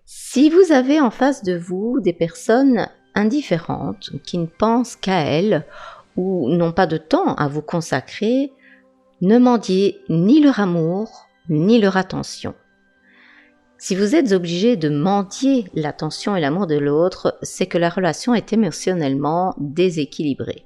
Si vous avez en face de vous des personnes indifférentes qui ne pensent qu'à elles ou n'ont pas de temps à vous consacrer, ne mendiez ni leur amour ni leur attention. Si vous êtes obligé de mendier l'attention et l'amour de l'autre, c'est que la relation est émotionnellement déséquilibrée.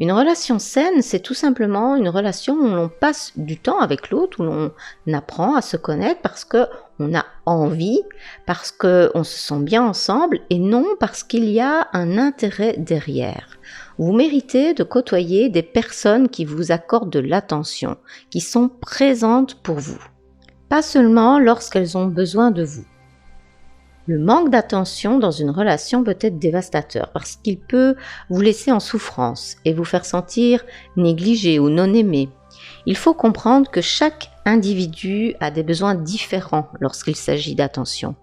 Une relation saine, c'est tout simplement une relation où l'on passe du temps avec l'autre, où l'on apprend à se connaître parce qu'on a envie, parce qu'on se sent bien ensemble et non parce qu'il y a un intérêt derrière. Vous méritez de côtoyer des personnes qui vous accordent de l'attention, qui sont présentes pour vous, pas seulement lorsqu'elles ont besoin de vous. Le manque d'attention dans une relation peut être dévastateur parce qu'il peut vous laisser en souffrance et vous faire sentir négligé ou non aimé. Il faut comprendre que chaque individu a des besoins différents lorsqu'il s'agit d'attention.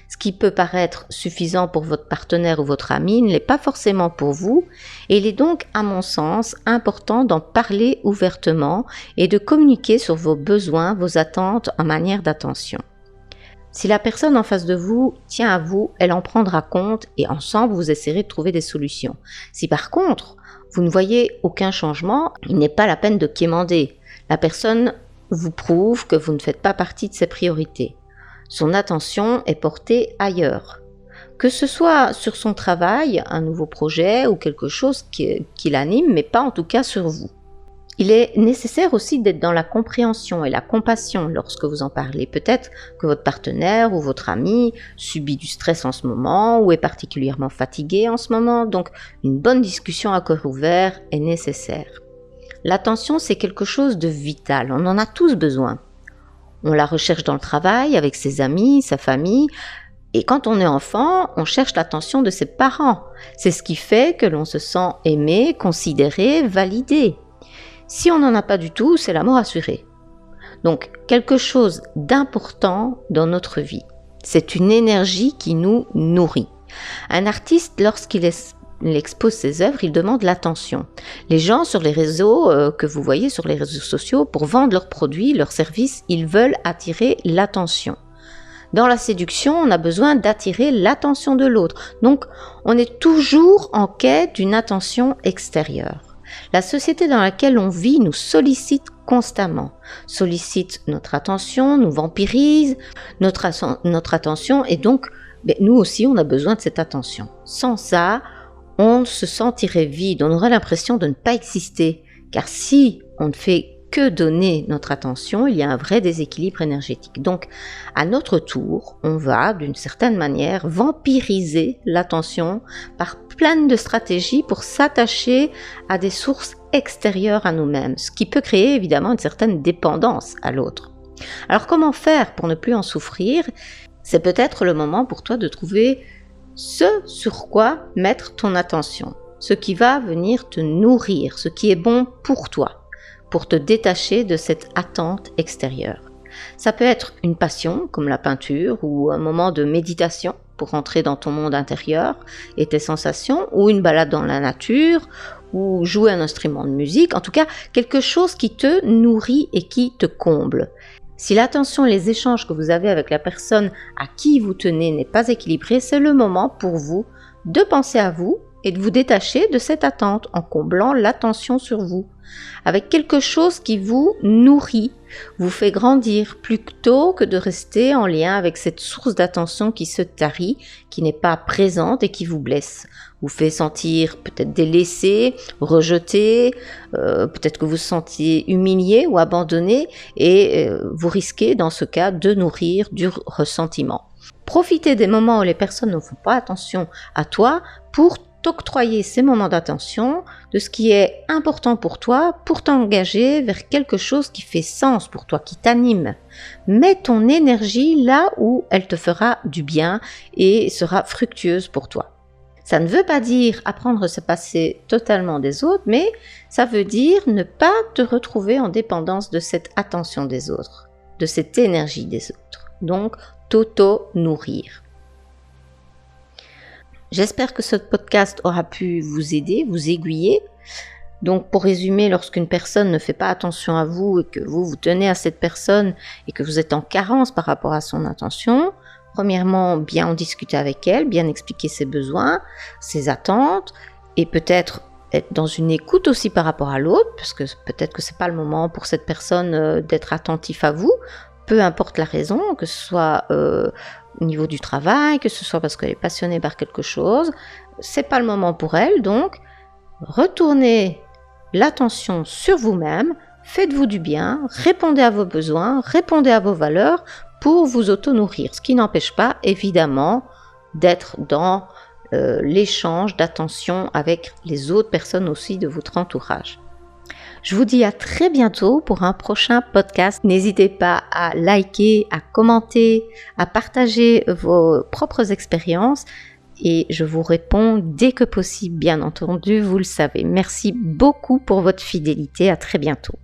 Ce qui peut paraître suffisant pour votre partenaire ou votre ami ne l'est pas forcément pour vous et il est donc, à mon sens, important d'en parler ouvertement et de communiquer sur vos besoins, vos attentes en matière d'attention. Si la personne en face de vous tient à vous, elle en prendra compte et ensemble vous essaierez de trouver des solutions. Si par contre, vous ne voyez aucun changement, il n'est pas la peine de quémander. La personne vous prouve que vous ne faites pas partie de ses priorités. Son attention est portée ailleurs. Que ce soit sur son travail, un nouveau projet ou quelque chose qui l'anime, mais pas en tout cas sur vous. Il est nécessaire aussi d'être dans la compréhension et la compassion lorsque vous en parlez. Peut-être que votre partenaire ou votre ami subit du stress en ce moment ou est particulièrement fatigué en ce moment, donc une bonne discussion à cœur ouvert est nécessaire. L'attention, c'est quelque chose de vital, on en a tous besoin. On la recherche dans le travail, avec ses amis, sa famille, et quand on est enfant, on cherche l'attention de ses parents. C'est ce qui fait que l'on se sent aimé, considéré, validé. Si on n'en a pas du tout, c'est l'amour assuré. Donc, quelque chose d'important dans notre vie. C'est une énergie qui nous nourrit. Un artiste, lorsqu'il expose ses œuvres, il demande l'attention. Les gens sur les réseaux que vous voyez sur les réseaux sociaux, pour vendre leurs produits, leurs services, ils veulent attirer l'attention. Dans la séduction, on a besoin d'attirer l'attention de l'autre. Donc, on est toujours en quête d'une attention extérieure. La société dans laquelle on vit nous sollicite constamment, sollicite notre attention, nous vampirise notre attention et donc nous aussi on a besoin de cette attention. Sans ça, on se sentirait vide, on aurait l'impression de ne pas exister, car si on ne fait que donner notre attention, il y a un vrai déséquilibre énergétique. Donc, à notre tour, on va, d'une certaine manière, vampiriser l'attention par plein de stratégies pour s'attacher à des sources extérieures à nous-mêmes, ce qui peut créer évidemment une certaine dépendance à l'autre. Alors, comment faire pour ne plus en souffrir ? C'est peut-être le moment pour toi de trouver ce sur quoi mettre ton attention, ce qui va venir te nourrir, ce qui est bon pour toi, pour te détacher de cette attente extérieure. Ça peut être une passion, comme la peinture, ou un moment de méditation pour entrer dans ton monde intérieur et tes sensations, ou une balade dans la nature, ou jouer un instrument de musique, en tout cas quelque chose qui te nourrit et qui te comble. Si l'attention et les échanges que vous avez avec la personne à qui vous tenez n'est pas équilibré, c'est le moment pour vous de penser à vous et de vous détacher de cette attente en comblant l'attention sur vous, avec quelque chose qui vous nourrit, vous fait grandir plutôt que de rester en lien avec cette source d'attention qui se tarit, qui n'est pas présente et qui vous blesse, vous fait sentir peut-être délaissé, rejeté, peut-être que vous vous sentiez humilié ou abandonné et vous risquez dans ce cas de nourrir du ressentiment. Profitez des moments où les personnes ne font pas attention à toi pour t'octroyer ces moments d'attention, de ce qui est important pour toi, pour t'engager vers quelque chose qui fait sens pour toi, qui t'anime. Mets ton énergie là où elle te fera du bien et sera fructueuse pour toi. Ça ne veut pas dire apprendre à se passer totalement des autres, mais ça veut dire ne pas te retrouver en dépendance de cette attention des autres, de cette énergie des autres. Donc, t'auto-nourrir. J'espère que ce podcast aura pu vous aider, vous aiguiller. Donc, pour résumer, lorsqu'une personne ne fait pas attention à vous et que vous tenez à cette personne et que vous êtes en carence par rapport à son attention, Premièrement, bien en discuter avec elle, bien expliquer ses besoins, ses attentes, et peut-être être dans une écoute aussi par rapport à l'autre, parce que peut-être que c'est pas le moment pour cette personne d'être attentif à vous, peu importe la raison, que ce soit au niveau du travail, que ce soit parce qu'elle est passionnée par quelque chose, c'est pas le moment pour elle, donc retournez l'attention sur vous-même, faites-vous du bien, répondez à vos besoins, répondez à vos valeurs pour vous auto-nourrir, ce qui n'empêche pas évidemment d'être dans l'échange d'attention avec les autres personnes aussi de votre entourage. Je vous dis à très bientôt pour un prochain podcast. N'hésitez pas à liker, à commenter, à partager vos propres expériences et je vous réponds dès que possible, bien entendu, vous le savez. Merci beaucoup pour votre fidélité. À très bientôt.